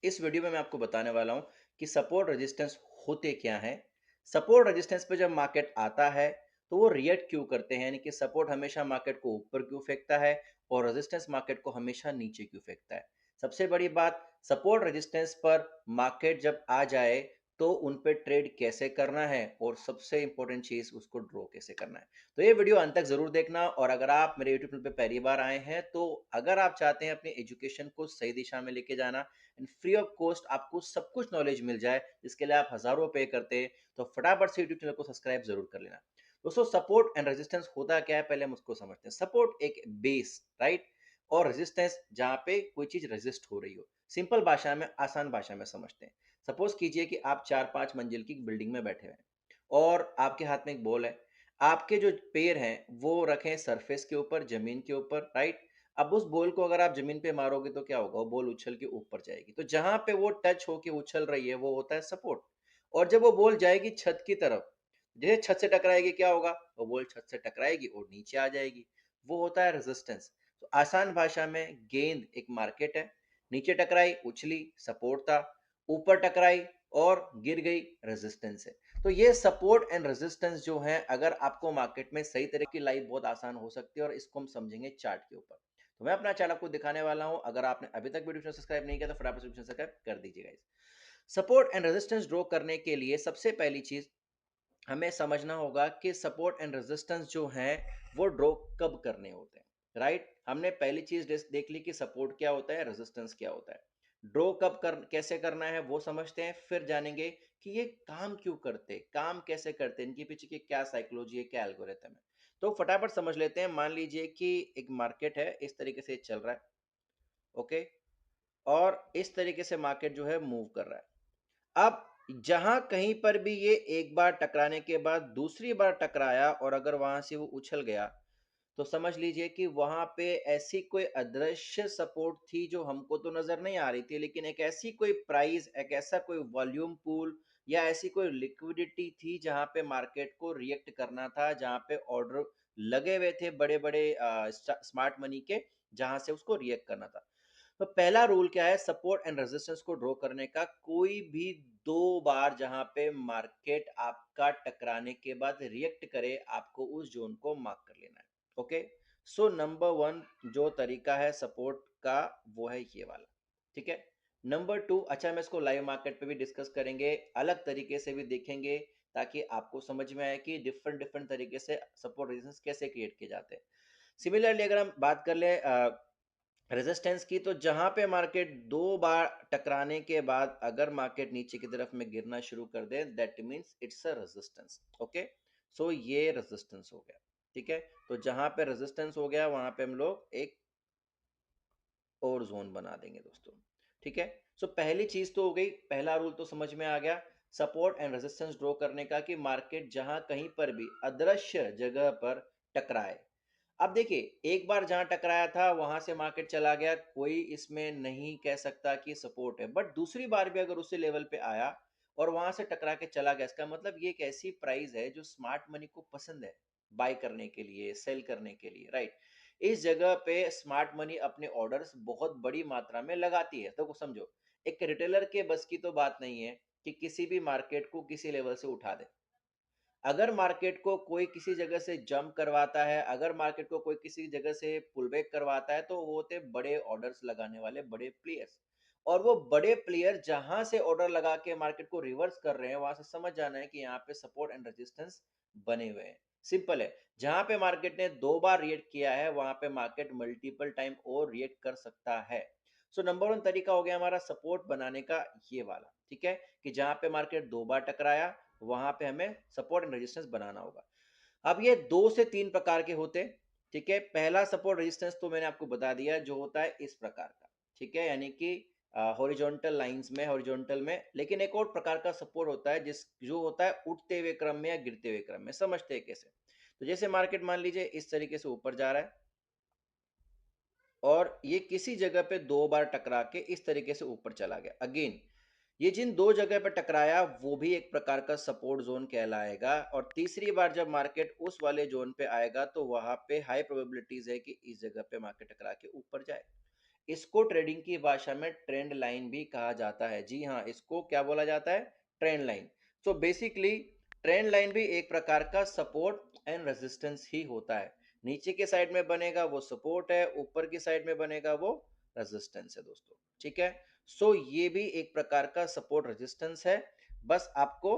इस वीडियो में मैं आपको बताने वाला हूँ कि सपोर्ट रेजिस्टेंस होते क्या हैं। सपोर्ट रेजिस्टेंस पे जब मार्केट आता है तो वो रिएक्ट क्यों करते हैं, यानी कि सपोर्ट हमेशा मार्केट को ऊपर क्यों फेंकता है और रेजिस्टेंस मार्केट को हमेशा नीचे क्यों फेंकता है। सबसे बड़ी बात, सपोर्ट रेजिस्टेंस पर मार्केट जब आ जाए तो उन पे ट्रेड कैसे करना है और सबसे इंपॉर्टेंट चीज उसको ड्रॉ कैसे करना है। तो ये वीडियो अंत तक जरूर देखना। और अगर आप मेरे यूट्यूब चैनल पे पहली बार आए हैं तो अगर आप चाहते हैं अपनी एजुकेशन को सही दिशा में लेके जाना एंड फ्री ऑफ कॉस्ट आपको सब कुछ नॉलेज मिल जाए जिसके लिए आप हजारों पे करते हैं, तो फटाफट से यूट्यूब चैनल को सब्सक्राइब जरूर कर लेना। दोस्तों, सपोर्ट एंड रेजिस्टेंस होता क्या है पहले हम उसको समझते हैं। सपोर्ट एक बेस, राइट, और रेजिस्टेंस जहाँ पे कोई चीज रेजिस्ट हो रही हो। सिंपल भाषा में, आसान भाषा में समझते हैं। सपोज कीजिए कि आप 4-5 मंजिल की बिल्डिंग में बैठे हुए हैं और आपके हाथ में एक बॉल है। आपके जो पैर हैं वो रखें सरफेस के ऊपर, जमीन के ऊपर, राइट। अब उस बॉल को अगर आप जमीन पे मारोगे तो क्या होगा, वो बॉल उछल के ऊपर जाएगी। तो जहां पे वो टच होके उछल रही है वो होता है सपोर्ट। और जब वो बॉल जाएगी छत की तरफ, जैसे छत से टकराएगी क्या होगा, वो बॉल छत से टकराएगी और नीचे आ जाएगी। वो होता है रेजिस्टेंस। तो आसान भाषा में, गेंद एक मार्केट है, नीचे टकराई उछली सपोर्ट था, ऊपर टकराई और गिर गई रेजिस्टेंस है। तो ये सपोर्ट एंड रेजिस्टेंस जो है, अगर आपको मार्केट में सही तरह की लाइफ बहुत आसान हो सकती है और इसको हम समझेंगे चार्ट के ऊपर। तो मैं अपना चैनल आपको दिखाने वाला हूं। अगर आपने अभी तक वीडियो सब्सक्राइब नहीं किया तो फटाफट सब्सक्राइब कर दीजिए guys. Support and resistance draw करने के लिए सबसे पहली चीज हमें समझना होगा कि सपोर्ट एंड रेजिस्टेंस जो हैं वो ड्रॉ कब करने होते हैं, राइट। हमने पहली चीज देख ली कि सपोर्ट क्या होता है, रेजिस्टेंस क्या होता है। ड्रॉ कब कर कैसे करना है वो समझते हैं, फिर जानेंगे कि ये काम क्यों करते, काम कैसे करते हैं, इनके पीछे की क्या साइकोलॉजी है, क्या एल्गोरिथम है। तो फटाफट समझ लेते हैं। मान लीजिए कि एक मार्केट है, इस तरीके से चल रहा है, ओके, और इस तरीके से मार्केट जो है मूव कर रहा है। अब जहां कहीं पर भी ये एक बार टकराने के बाद दूसरी बार टकराया और अगर वहां से वो उछल गया, तो समझ लीजिए कि वहां पे ऐसी कोई अदृश्य सपोर्ट थी जो हमको तो नजर नहीं आ रही थी, लेकिन एक ऐसी कोई प्राइस, एक ऐसा कोई वॉल्यूम पूल या ऐसी कोई लिक्विडिटी थी जहां पे मार्केट को रिएक्ट करना था, जहां पे ऑर्डर लगे हुए थे बड़े बड़े स्मार्ट मनी के, जहां से उसको रिएक्ट करना था। तो पहला रूल क्या है सपोर्ट एंड रेजिस्टेंस को ड्रॉ करने का, कोई भी दो बार जहां पे मार्केट आपका टकराने के बाद रिएक्ट करे, आपको उस जोन को मार्क कर लेना है। ओके, सो नंबर वन जो तरीका है सपोर्ट का वो है ये वाला, ठीक है। नंबर टू, अच्छा, मैं इसको लाइव मार्केट पे भी डिस्कस करेंगे, अलग तरीके से भी देखेंगे, ताकि आपको समझ में आए कि डिफरेंट डिफरेंट तरीके से सपोर्ट रेजिस्टेंस कैसे क्रिएट किए जाते हैं। सिमिलरली अगर हम बात कर ले रेजिस्टेंस की, तो जहां पे मार्केट दो बार टकराने के बाद अगर मार्केट नीचे की तरफ में गिरना शुरू कर दे, that means it's a resistance. Okay, so ये रेजिस्टेंस हो गया, ठीक है। तो जहां पे रेजिस्टेंस हो गया वहां पे हम लोग एक और जोन बना देंगे दोस्तों, ठीक है। सो पहली चीज तो हो गई, पहला रूल तो समझ में आ गया सपोर्ट एंड रेजिस्टेंस ड्रॉ करने का, कि मार्केट जहां कहीं पर भी अदृश्य जगह पर टकराए। अब देखिए, एक बार जहां टकराया था वहां से मार्केट चला गया, कोई इसमें नहीं कह सकता कि सपोर्ट है, बट दूसरी बार भी अगर उसी लेवल पे आया और वहां से टकरा के चला गया, इसका मतलब ये एक ऐसी प्राइस है जो स्मार्ट मनी को पसंद है बाय करने के लिए, सेल करने के लिए, राइट। इस जगह पे स्मार्ट मनी अपने ऑर्डर्स बहुत बड़ी मात्रा में लगाती है। तो समझो, एक रिटेलर के बस की तो बात नहीं है कि किसी भी मार्केट को किसी लेवल से उठा दे। अगर मार्केट को कोई किसी जगह से जंप करवाता है, अगर मार्केट को कोई किसी जगह से पुल बैक करवाता है, तो वो होते बड़े ऑर्डर्स लगाने वाले बड़े प्लेयर्स। और वो बड़े प्लेयर जहां से ऑर्डर लगा के मार्केट को रिवर्स कर रहे हैं, वहां से समझ जाना है कि यहाँ पे सपोर्ट एंड रेजिस्टेंस बने हुए हैं। सिंपल है, जहां पे मार्केट ने दो बार रिएक्ट किया है वहां पे मार्केट मल्टीपल टाइम और रिएक्ट कर सकता है। सो नंबर वन तरीका हो गया हमारा सपोर्ट बनाने का ये वाला, ठीक है, कि जहां पे मार्केट दो बार टकराया वहां पे हमें सपोर्ट एंड रेजिस्टेंस बनाना होगा। अब ये दो से तीन प्रकार के होते हैं, ठीक है। पहला सपोर्ट रेजिस्टेंस तो मैंने आपको बता दिया, जो होता है इस प्रकार का, ठीक है, यानी कि हॉरिजॉन्टल लाइंस में, हॉरिजॉन्टल में। लेकिन एक और प्रकार का सपोर्ट होता है जिस जो होता है उठते हुए क्रम में या गिरते हुए क्रम में। समझते हैं कैसे। तो जैसे मार्केट मान लीजिए इस तरीके से ऊपर जा रहा है और ये किसी जगह पे दो बार टकरा के इस तरीके से ऊपर चला गया। अगेन, ये जिन दो जगह पे टकराया वो भी एक प्रकार का सपोर्ट जोन कहलाएगा, और तीसरी बार जब मार्केट उस वाले जोन पे आएगा तो वहां पे हाई प्रोबेबिलिटीज है कि इस जगह पे मार्केट टकरा के ऊपर जाए। इसको ट्रेडिंग की भाषा में ट्रेंड लाइन भी कहा जाता है। जी हाँ, इसको क्या बोला जाता है? Trend line. So basically trend line भी एक प्रकार का सपोर्ट एंड रेजिस्टेंस ही होता है। नीचे के साइड में बनेगा वो सपोर्ट है, ऊपर की साइड में बनेगा वो रेजिस्टेंस है दोस्तों। ठीक है, सो ये भी एक प्रकार का सपोर्ट रेजिस्टेंस है। बस आपको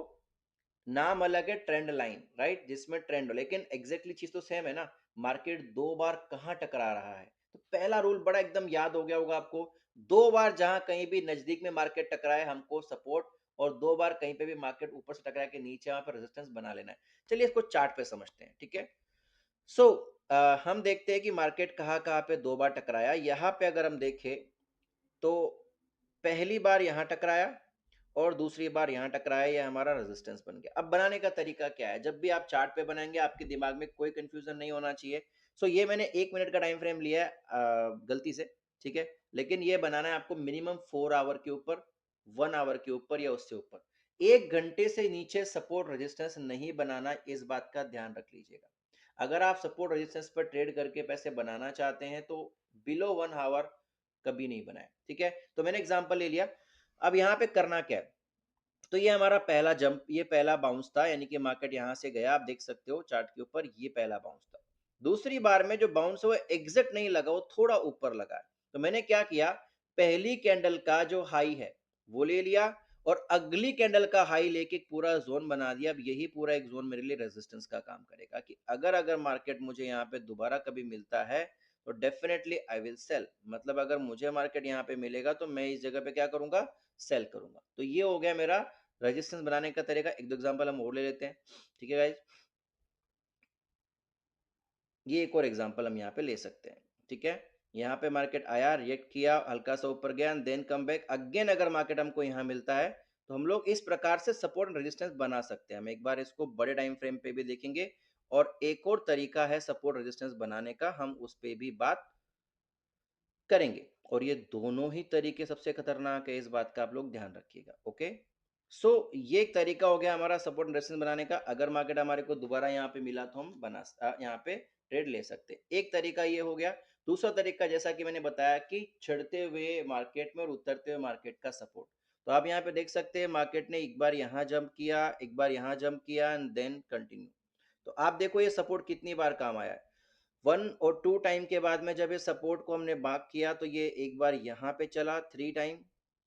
नाम अलग है, ट्रेंड लाइन, राइट, जिसमें ट्रेंड हो, लेकिन एग्जैक्टली चीज तो सेम है ना। मार्केट दो बार कहां टकरा रहा है, तो पहला रूल बड़ा एकदम याद हो गया होगा आपको। दो बार जहां कहीं भी नजदीक में मार्केट टकराए हमको सपोर्ट, और दो बार कहीं पे भी मार्केट ऊपर से टकराए के नीचे वहां पर रेजिस्टेंस बना लेना है। चलिए इसको चार्ट पे समझते हैं, ठीक है। सो हम देखते हैं कि मार्केट कहाँ कहाँ पे दो बार टकराया। यहाँ पे अगर हम देखें तो पहली बार यहाँ टकराया और दूसरी बार यहाँ टकराया, ये हमारा रेजिस्टेंस बन गया। अब बनाने का तरीका क्या है? जब भी आप चार्ट पे बनाएंगे आपके दिमाग में कोई कंफ्यूजन नहीं होना चाहिए। सो ये मैंने 1 मिनट का टाइम फ्रेम लिया है गलती से, ठीक है, लेकिन ये बनाना है आपको मिनिमम 4 आवर के ऊपर, 1 आवर के ऊपर या उससे ऊपर। 1 घंटे से नीचे सपोर्ट रेजिस्टेंस नहीं बनाना, इस बात का ध्यान रख लीजिएगा। अगर आप सपोर्ट रेजिस्टेंस पर ट्रेड करके पैसे बनाना चाहते हैं तो बिलो 1 आवर कभी नहीं बनाए, ठीक है। तो मैंने एग्जांपल ले लिया। अब यहाँ पे करना क्या है, तो ये हमारा पहला जंप, ये पहला बाउंस था, यानी कि मार्केट यहां से गया, आप देख सकते हो चार्ट के ऊपर, ये पहला बाउंस था। दूसरी बार में जो बाउंस है वो एग्जैक्ट नहीं लगा, वो थोड़ा ऊपर लगा है। तो मैंने क्या किया, पहली कैंडल का जो हाई है वो ले लिया और अगली कैंडल का हाई लेके एक पूरा जोन बना दिया। अब यही पूरा एक जोन मेरे लिए रेजिस्टेंस का काम करेगा कि अगर अगर मार्केट मुझे यहाँ पे दोबारा कभी मिलता है तो डेफिनेटली आई विल सेल। मतलब अगर मुझे मार्केट यहाँ पे मिलेगा तो मैं इस जगह पे क्या करूंगा, सेल करूंगा। तो ये हो गया मेरा रेजिस्टेंस बनाने का तरीका। एक दो एग्जांपल हम और ले लेते हैं, ठीक है गाइज। ये एक और एग्जांपल हम यहाँ पे ले सकते हैं, ठीक है। यहाँ पे मार्केट आया, रिएक्ट किया, हल्का सा ऊपर गया, देन कम बैक अगेन। अगर मार्केट हमको यहाँ मिलता है तो हम लोग इस प्रकार से सपोर्ट एंड रेजिस्टेंस बना सकते हैं। हम एक बार इसको बड़े टाइम फ्रेम पे भी देखेंगे, और एक और तरीका है सपोर्ट रेजिस्टेंस बनाने का, हम उस पर भी बात करेंगे। और ये दोनों ही तरीके सबसे खतरनाक है, इस बात का आप लोग ध्यान रखिएगा, ओके। सो ये एक तरीका हो गया हमारा सपोर्ट एंड रेजिस्टेंस बनाने का। अगर मार्केट हमारे को दोबारा यहाँ पे मिला तो हम यहाँ पे ट्रेड ले सकते हैं। एक तरीका ये हो गया। दूसरा तरीका, जैसा कि मैंने बताया कि चढ़ते हुए मार्केट में और उतरते हुए मार्केट का सपोर्ट। तो आप यहाँ पे देख सकते हैं मार्केट ने एक बार यहाँ जंप किया, एक बार यहाँ जंप किया एंड देन कंटिन्यू। तो आप देखो ये सपोर्ट कितनी बार काम आया है। 1 और 2 टाइम के बाद में जब ये सपोर्ट को हमने मार्क किया तो ये एक बार यहाँ पे चला 3 टाइम,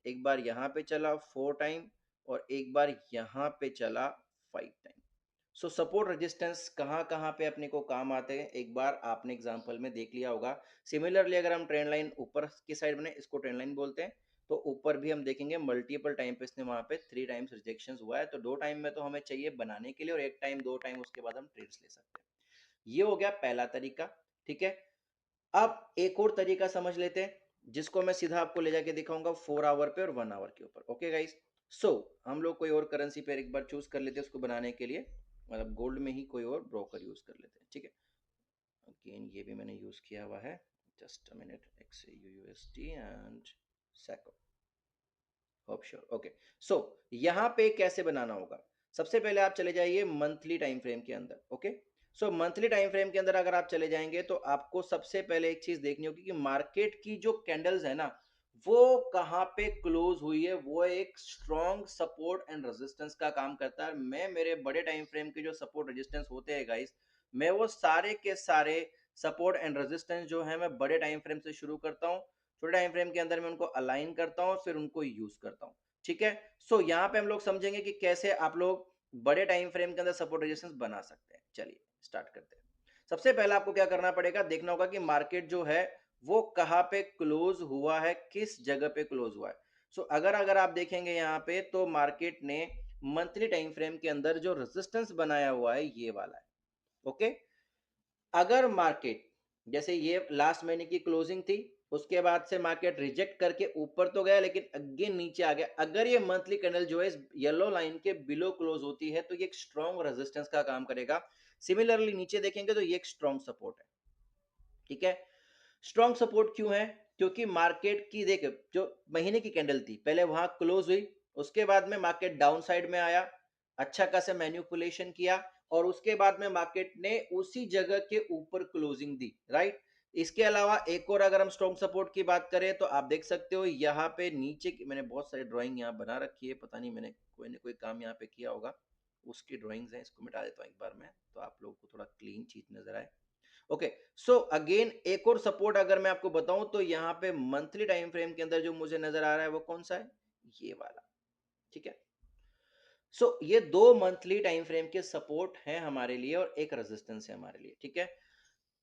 एक बार यहाँ पे चला 4 टाइम, और एक बार यहाँ पे चला 5 टाइम। सो सपोर्ट रेजिस्टेंस कहाँ कहाँ पे अपने को काम आते हैं, एक बार आपने एग्जांपल में देख लिया होगा। सिमिलरली अगर हम ट्रेंड लाइन ऊपर की साइड में, इसको ट्रेंड लाइन बोलते हैं, तो ऊपर भी हम देखेंगे मल्टीपल टाइम पे इसने वहां पे 3 टाइम्स रिजेक्शन हुआ है। तो 2 टाइम में तो हमें चाहिए बनाने के लिए, और 1 टाइम 2 टाइम उसके बाद हम ट्रेड्स ले सकते हैं। ये हो गया पहला तरीका, ठीक है। अब एक और तरीका समझ लेते हैं, जिसको मैं सीधा आपको ले जाके दिखाऊंगा 4 आवर पे और 1 आवर के ऊपर, ओके गाइस। सो हम लोग कोई और करेंसी पे एक बार चूज कर लेते हैं उसको बनाने के लिए, मतलब गोल्ड में ही कोई और ब्रोकर यूज कर लेते हैं, ठीक है। अगेन ये भी मैंने यूज किया हुआ है, just a minute, XAUUSD and सैको, होप श्योर, ओके। सो यहाँ पे कैसे बनाना होगा, सबसे पहले आप चले जाइए मंथली टाइम फ्रेम के अंदर, ओके। सो मंथली टाइम फ्रेम के अंदर अगर आप चले जाएंगे तो आपको सबसे पहले एक चीज देखनी होगी कि मार्केट की जो कैंडल्स है ना, वो कहाँ पे क्लोज हुई है। वो एक स्ट्रॉन्ग सपोर्ट एंड रेजिस्टेंस का काम करता है। मैं मेरे बड़े टाइम फ्रेम के जो सपोर्ट रेजिस्टेंस होते हैं गाइस, मैं वो सारे के सारे सपोर्ट एंड रेजिस्टेंस जो है मैं बड़े टाइम फ्रेम से शुरू करता हूँ, छोटे टाइम फ्रेम के अंदर मैं उनको अलाइन करता हूँ, फिर उनको यूज करता हूँ, ठीक है। सो यहाँ पे हम लोग समझेंगे कि कैसे आप लोग बड़े टाइम फ्रेम के अंदर सपोर्ट रेजिस्टेंस बना सकते हैं। चलिए स्टार्ट करते हैं। सबसे पहले आपको क्या करना पड़ेगा, देखना होगा कि मार्केट जो है वो कहाँ पे क्लोज हुआ है, किस जगह पे क्लोज हुआ है। सो अगर अगर आप देखेंगे यहाँ पे तो मार्केट ने मंथली टाइम फ्रेम के अंदर जो रेजिस्टेंस बनाया हुआ है ये वाला है, ओके। अगर मार्केट, जैसे ये लास्ट महीने की क्लोजिंग थी, उसके बाद से मार्केट रिजेक्ट करके ऊपर तो गया लेकिन अगेन नीचे आ गया, अगर ये मंथली कैंडल जो है इस येलो लाइन के बिलो क्लोज होती है तो ये एक स्ट्रॉन्ग रेजिस्टेंस का काम करेगा। सिमिलरली नीचे देखेंगे तो ये एक स्ट्रॉन्ग सपोर्ट है, ठीक है। स्ट्रॉन्ग सपोर्ट क्यों है, क्योंकि मार्केट की देख, जो महीने की कैंडल थी पहले वहां क्लोज हुई, उसके बाद में मार्केट डाउन साइड में आया, अच्छा खासा मैन्युपुलेशन किया, और उसके बाद में मार्केट ने उसी जगह के ऊपर क्लोजिंग दी, राइट। इसके अलावा एक और अगर हम स्ट्रॉन्ग सपोर्ट की बात करें तो आप देख सकते हो यहाँ पे नीचे की मैंने बहुत सारी ड्राइंग यहाँ बना रखी है, पता नहीं मैंने कोई ना कोई काम यहाँ पे किया होगा, उसकी ड्राइंग्स हैं, इसको मिटा देता हूँ एक बार मैं, तो आप लोगों को थोड़ा क्लीन चीज नजर आए। ओके, सो अगेन एक और सपोर्ट अगर मैं आपको बताऊं तो यहाँ पे मंथली टाइम फ्रेम के अंदर जो मुझे नजर आ रहा है वो कौन सा है, ये वाला। ठीक है, सो ये दो मंथली टाइम फ्रेम के सपोर्ट हैं हमारे लिए और एक रेजिस्टेंस है हमारे लिए। ठीक है,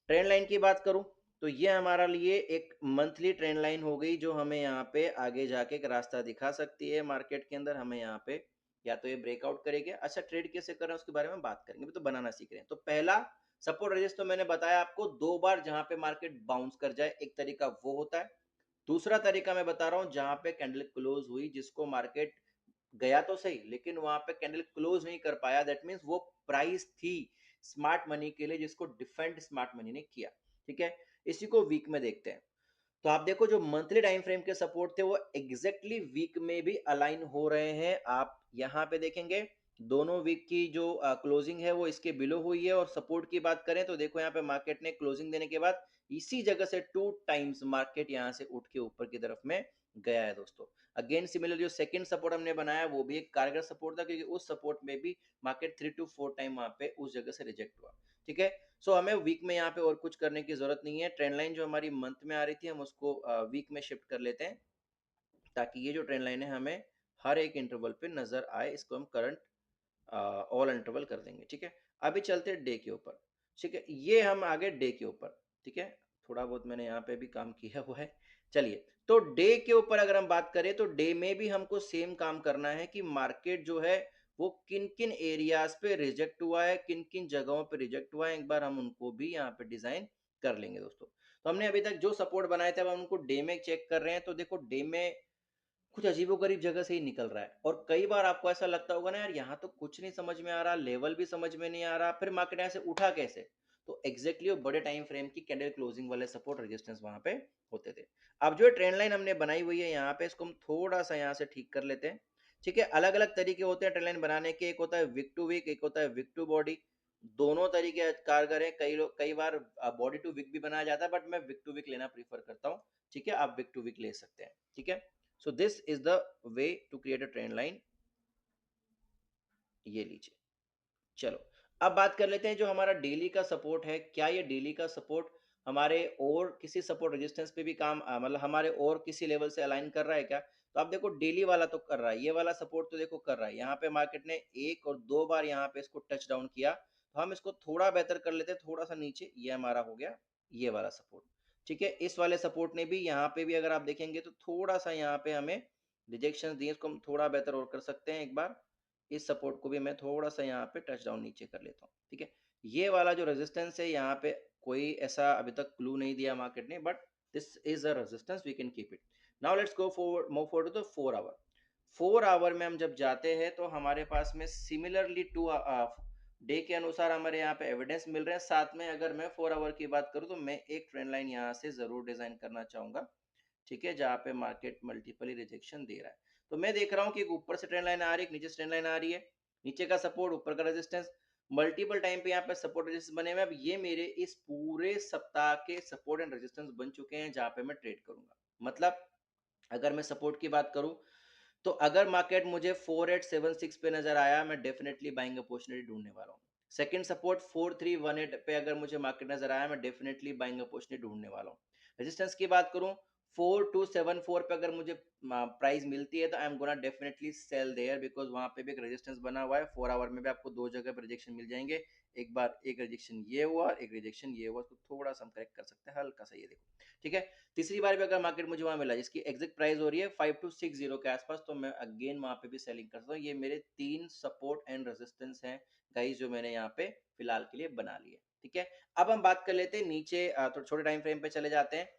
ट्रेंड लाइन की बात करूं तो ये हमारा लिए एक मंथली ट्रेंड लाइन हो गई जो हमें यहाँ पे आगे जाके एक रास्ता दिखा सकती है मार्केट के अंदर, हमें यहाँ पे या तो ये ब्रेकआउट करेगी। अच्छा, ट्रेड कैसे कर रहे हैं उसके बारे में बात करेंगे, तो बनाना सीख रहे हैं। तो पहला सपोर्ट रेजिस्ट तो मैंने बताया आपको, दो बार जहां पे मार्केट बाउंस कर जाए, एक तरीका वो होता है। दूसरा तरीका मैं बता रहा हूं जहां पे कैंडल क्लोज हुई, जिसको मार्केट गया तो सही लेकिन वहां पे कैंडल क्लोज नहीं कर पाया, दैट मींस वो प्राइस थी स्मार्ट मनी के लिए जिसको डिफेंड स्मार्ट मनी ने किया। ठीक है, इसी को वीक में देखते हैं। तो आप देखो जो मंथली टाइम फ्रेम के सपोर्ट थे वो एग्जैक्टली वीक में भी अलाइन हो रहे हैं। आप यहाँ पे देखेंगे दोनों वीक की जो क्लोजिंग है वो इसके बिलो हुई है, और सपोर्ट की बात करें तो देखो यहाँ पे मार्केट ने क्लोजिंग देने के बाद इसी जगह से 2 टाइम्स मार्केट यहाँ से उठ के ऊपर की तरफ में गया है दोस्तों। अगेन सिमिलर जो सेकंड सपोर्ट हमने बनाया वो भी एक कारगर सपोर्ट था, क्योंकि उस सपोर्ट में भी मार्केट 3 to 4 टाइम वहां पे उस जगह से रिजेक्ट हुआ। ठीक है, सो हमें वीक में यहाँ पे और कुछ करने की जरूरत नहीं है। ट्रेंड लाइन जो हमारी मंथ में आ रही थी हम उसको वीक में शिफ्ट कर लेते हैं, ताकि ये जो ट्रेंड लाइन है हमें हर एक इंटरवल पे नजर आए। इसको हम करंट ऑल इंटरवल कर देंगे। ठीक है, अभी चलते हैं डे के ऊपर। ठीक है, ये हम आगे डे के ऊपर। ठीक है, थोड़ा बहुत मैंने यहाँ पे भी काम किया हुआ है। चलिए, तो डे के ऊपर अगर हम बात करें तो डे में भी हमको सेम काम करना है कि मार्केट जो है वो किन किन एरियाज पे रिजेक्ट हुआ है, किन किन जगहों पे रिजेक्ट हुआ है, एक बार हम उनको भी यहाँ पे डिजाइन कर लेंगे दोस्तों। तो हमने अभी तक जो सपोर्ट बनाए थे अब हम उनको डे में चेक कर रहे हैं। तो देखो डे में कुछ अजीबोगरीब जगह से ही निकल रहा है, और कई बार आपको ऐसा लगता होगा ना यार यहाँ तो कुछ नहीं समझ में आ रहा, लेवल भी समझ में नहीं आ रहा, फिर मार्केट यहाँ से उठा कैसे। तो एग्जैक्टली वो बड़े टाइम फ्रेम की कैंडल क्लोजिंग वाले सपोर्ट रेजिस्टेंस वहां पे होते थे। अब जो ट्रेंड लाइन हमने बनाई हुई है यहाँ पे, इसको हम थोड़ा सा यहाँ से ठीक कर लेते हैं। ठीक है, अलग अलग तरीके होते हैं ट्रेंड लाइन बनाने के, एक होता है विक टू विक, एक होता है विक टू बॉडी। दोनों तरीके कारगर है, कई लोग कई बार बॉडी टू विक भी बनाया जाता है, बट मैं विक टू विक लेना प्रीफर करता हूँ। ठीक है, आप विक टू विक ले सकते हैं। ठीक है, so this is the way to create a trend line, ये लीजिए। चलो, अब बात कर लेते हैं जो हमारा डेली का सपोर्ट है, क्या ये डेली का सपोर्ट हमारे और किसी सपोर्ट रेजिस्टेंस पे भी काम मतलब हमारे और किसी लेवल से अलाइन कर रहा है क्या। तो आप देखो डेली वाला तो कर रहा है, ये वाला सपोर्ट तो देखो कर रहा है। यहाँ पे मार्केट ने एक और दो बार यहाँ पे इसको टच डाउन किया, तो हम इसको थोड़ा बेहतर कर लेते हैं, थोड़ा सा नीचे, ये हमारा हो गया ये वाला सपोर्ट। ठीक है, इस वाले सपोर्ट ने भी यहाँ पे भी अगर आप देखेंगे तो थोड़ा सा यहाँ पे हमें रिजेक्शन दिए, इसको हम थोड़ा बेहतर और कर सकते हैं। एक बार इस सपोर्ट को भी मैं थोड़ा सा यहाँ पे टच डाउन नीचे कर लेता हूँ। ठीक है, ये वाला जो रेजिस्टेंस है यहाँ पे कोई ऐसा अभी तक क्लू नहीं दिया मार्केट ने, but this is a resistance, we can keep it. Now let's go forward, move forward to the 4 hour. 4 hour में हम जब जाते हैं तो हमारे पास में सिमिलरली टू डे के अनुसार हमारे यहाँ पे एविडेंस मिल रहे हैं। साथ में अगर मैं 4 आवर की बात करूँ तो मैं एक ट्रेंड लाइन यहाँ से जरूर डिजाइन करना चाहूंगा। ठीक है, जहाँ पे मार्केट मल्टीपली रिजेक्शन दे रहा है। तो मैं देख रहा हूँ कि एक ऊपर से ट्रेंड लाइन आ रही है, एक नीचे से ट्रेंड लाइन आ रही है, नीचे का सपोर्ट ऊपर का रेजिस्टेंस, मल्टीपल टाइम पे यहाँ पे सपोर्ट रेजिस्टेंस बने हुए। अब ये मेरे इस पूरे सप्ताह के सपोर्ट एंड रेजिस्टेंस बन चुके हैं जहाँ पे मैं ट्रेड करूंगा। मतलब अगर मैं सपोर्ट की बात करूं तो अगर मार्केट मुझे 4876 पे नजर आया, मैं डेफिनेटली बाइंग अपॉर्चुनिटी ढूंढने वाला हूँ। सेकंड सपोर्ट 4318 पे अगर मुझे मार्केट नजर आया, मैं डेफिनेटली बाइंग अपॉर्चुनिटी ढूंढने वाला हूँ। रेजिस्टेंस की बात करूं 4274 पे अगर मुझे प्राइस मिलती है तो I am gonna definitely sell there, because वहां पे भी एक रेजिस्टेंस बना हुआ है। 4 आवर में भी आपको दो जगह पे रिजेक्शन मिल जाएंगे, एक बार एक रिजेक्शन ये हुआ, एक रिजेक्शन ये हुआ, उसको थोड़ा सा हम करेक्ट कर सकते हैं हल्का सा, ये देखो। ठीक है, तीसरी बार भी अगर मार्केट मुझे वहां मिला जिसकी एग्जैक्ट प्राइस हो रही है 5260 के आसपास, तो मैं अगेन वहां पे भी सेलिंग करता हूँ। ये मेरे तीन सपोर्ट एंड रेजिस्टेंस हैं गाइस जो मैंने यहाँ पे फिलहाल के लिए बना लिए। ठीक है, अब हम बात कर लेते हैं नीचे, तो छोटे टाइम फ्रेम पे चले जाते हैं।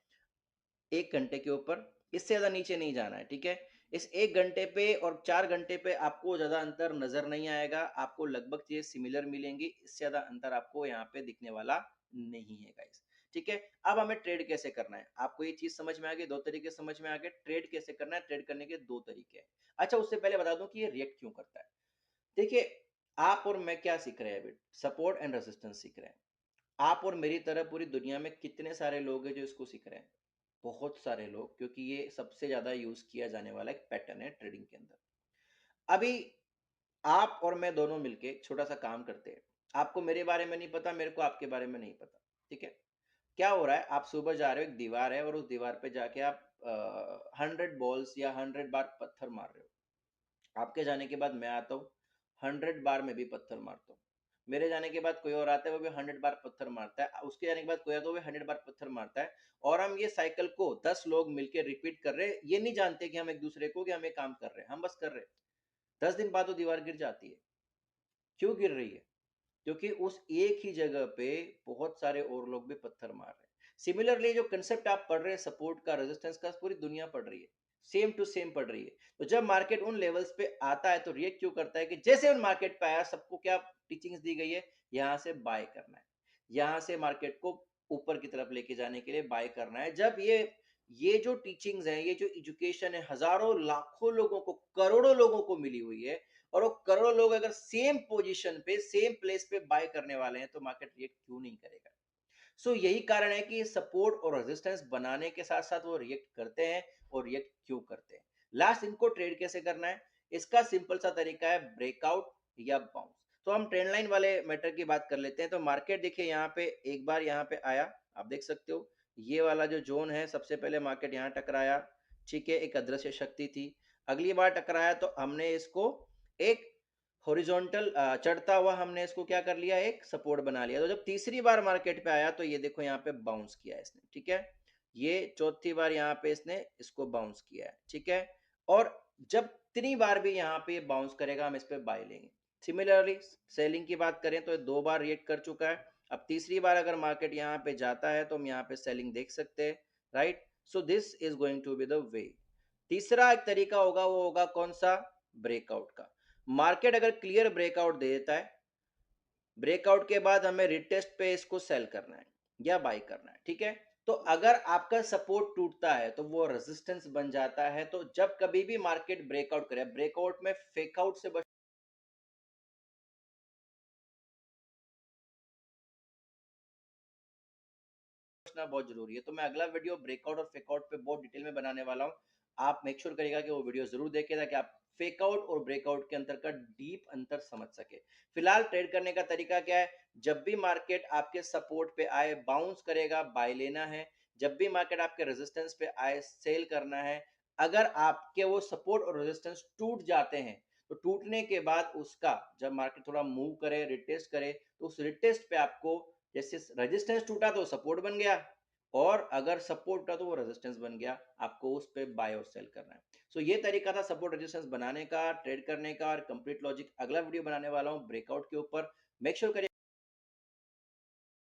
1 घंटे के ऊपर, इससे ज्यादा नीचे नहीं जाना है। ठीक है, इस 1 घंटे पे और 4 घंटे पे आपको ज्यादा अंतर नजर नहीं आएगा, आपको लगभग चीजें सिमिलर मिलेंगी, इससे ज्यादा अंतर आपको यहाँ पे दिखने वाला नहीं है गाइस। ठीक है, अब हमें ट्रेड कैसे करना है, आपको ये चीज समझ में आ गई, दो तरीके समझ में आ गए ट्रेड कैसे करना है। ट्रेड करने के दो तरीके हैं। अच्छा, उससे पहले बता दूं कि ये रिएक्ट क्यों करता है। देखिए, आप और मैं क्या सीख रहे हैं अभी, सपोर्ट एंड रेजिस्टेंस सीख रहे हैं। आप और मेरी तरह पूरी दुनिया में कितने सारे लोग हैं जो इसको सीख रहे हैं? बहुत सारे लोग, क्योंकि ये सबसे ज़्यादा यूज़ किया जाने वाला एक पैटर्न है ट्रेडिंग के अंदर। अभी आप और मैं दोनों मिलके एक छोटा-सा काम करते हैं। आपको मेरे बारे में नहीं पता, मेरे को आपके बारे में नहीं पता, ठीक है? क्या हो रहा है, आप सुबह जा रहे हो, एक दीवार है और उस दीवार पे जाके आप 100 बॉल्स या 100 बार पत्थर मार रहे हो। आपके जाने के बाद मैं आता हूँ, 100 बार मैं भी पत्थर मारता हूँ। मेरे जाने के बाद कोई और आता है, वो भी 100 बार पत्थर मारता है। उसके जाने के बाद कोई आता है, वो भी 100 बार पत्थर मारता है और हम ये साइकिल को 10 लोग मिलके रिपीट कर रहे हैं। ये नहीं जानते कि हम एक-दूसरे को कि हम ये काम कर रहे हैं, हम बस कर रहे हैं। 10 दिन बाद वो दीवार गिर जाती है। क्यों गिर रही है? क्योंकि उस एक ही जगह पे बहुत सारे और लोग भी पत्थर मार रहे हैं। सिमिलरली जो कंसेप्ट आप पढ़ रहे हैं सपोर्ट का, रेजिस्टेंस का, पूरी दुनिया पढ़ रही है। सेम टू सेम पढ़ रही है। तो जब मार्केट उन लेवल्स पे आता है तो रिएक्ट क्यों करता है कि जैसे उन मार्केट पे आया सबको क्या टीचिंग्स दी गई है, यहाँ से बाय करना है। यहाँ से मार्केट को ऊपर की तरफ लेके जाने के लिए बाय करना है। जब ये जो टीचिंग्स हैं, ये जो एजुकेशन है, हज़ारों लाखों लोगों को, करोड़ों लोगों को मिली हुई है और वो करोड़ों लोग अगर सेम पोजीशन पे, सेम प्लेस पे बाय करने वाले हैं, तो मार्केट रिएक्ट क्यों नहीं करेगा? यही कारण है कि सपोर्ट और रेजिस्टेंस बनाने के साथ साथ वो रिएक्ट करते हैं और रिएक्ट क्यों करते हैं। लास्ट, इनको ट्रेड कैसे करना है, इसका सिंपल सा तरीका है ब्रेकआउट या बाउंस। तो हम ट्रेंड लाइन वाले मैटर की बात कर लेते हैं। तो मार्केट देखिए यहाँ पे एक बार यहाँ पे आया, आप देख सकते हो ये वाला जो जोन है, सबसे पहले मार्केट यहाँ टकराया, ठीक है, एक अदृश्य शक्ति थी। अगली बार टकराया तो हमने इसको एक हॉरिजॉन्टल चढ़ता हुआ हमने इसको क्या कर लिया, एक सपोर्ट बना लिया। तो जब तीसरी बार मार्केट पे आया तो ये देखो यहाँ पे बाउंस किया है इसने, ठीक है। ये चौथी बार यहाँ पे इसने इसको बाउंस किया है, ठीक है। और जब इतनी बार भी यहाँ पे बाउंस करेगा हम इस पे बाय लेंगे। सिमिलरली सेलिंग की बात करें तो ये 2 बार रिएक्ट कर चुका है। अब तीसरी बार अगर मार्केट यहाँ पे जाता है तो हम यहाँ पे सेलिंग देख सकते हैं, right. So this is going to be the way. तीसरा एक तरीका होगा, वो होगा कौन सा, ब्रेकआउट का। मार्केट अगर क्लियर ब्रेकआउट दे देता है, ब्रेकआउट के बाद हमें रिटेस्ट पे इसको सेल करना है या बाय करना है, ठीक है। तो अगर आपका सपोर्ट टूटता है तो वो रेजिस्टेंस बन जाता है। तो जब कभी भी मार्केट ब्रेकआउट करे, ब्रेकआउट में फेकआउट से बचना बहुत जरूरी है। तो मैं अगला वीडियो ब्रेकआउट और फेकआउट पे बहुत डिटेल में बनाने वाला हूँ। आप मेक श्योर करिएगा कि वो वीडियो जरूर देखें ताकि आप फेकआउट और ब्रेकआउट के अंतर का डीप अंतर समझ सके। फिलहाल ट्रेड करने का तरीका क्या है, जब भी मार्केट आपके सपोर्ट पे आए बाउंस करेगा, बाय लेना है। जब भी मार्केट आपके रेजिस्टेंस पे आए सेल करना है। अगर आपके वो सपोर्ट और रेजिस्टेंस टूट जाते हैं तो टूटने के बाद उसका जब मार्केट थोड़ा मूव करे, रिटेस्ट करे, तो उस रिटेस्ट पे आपको, जैसे रेजिस्टेंस टूटा तो सपोर्ट बन गया और अगर सपोर्ट टूटा तो वो रेजिस्टेंस बन गया, आपको उस पे बाय और सेल करना है। ये तरीका था सपोर्ट रेजिस्टेंस बनाने का, ट्रेड करने का। और कंप्लीट लॉजिक अगला वीडियो बनाने वाला हूँ ब्रेकआउट के ऊपर। मेक श्योर करिए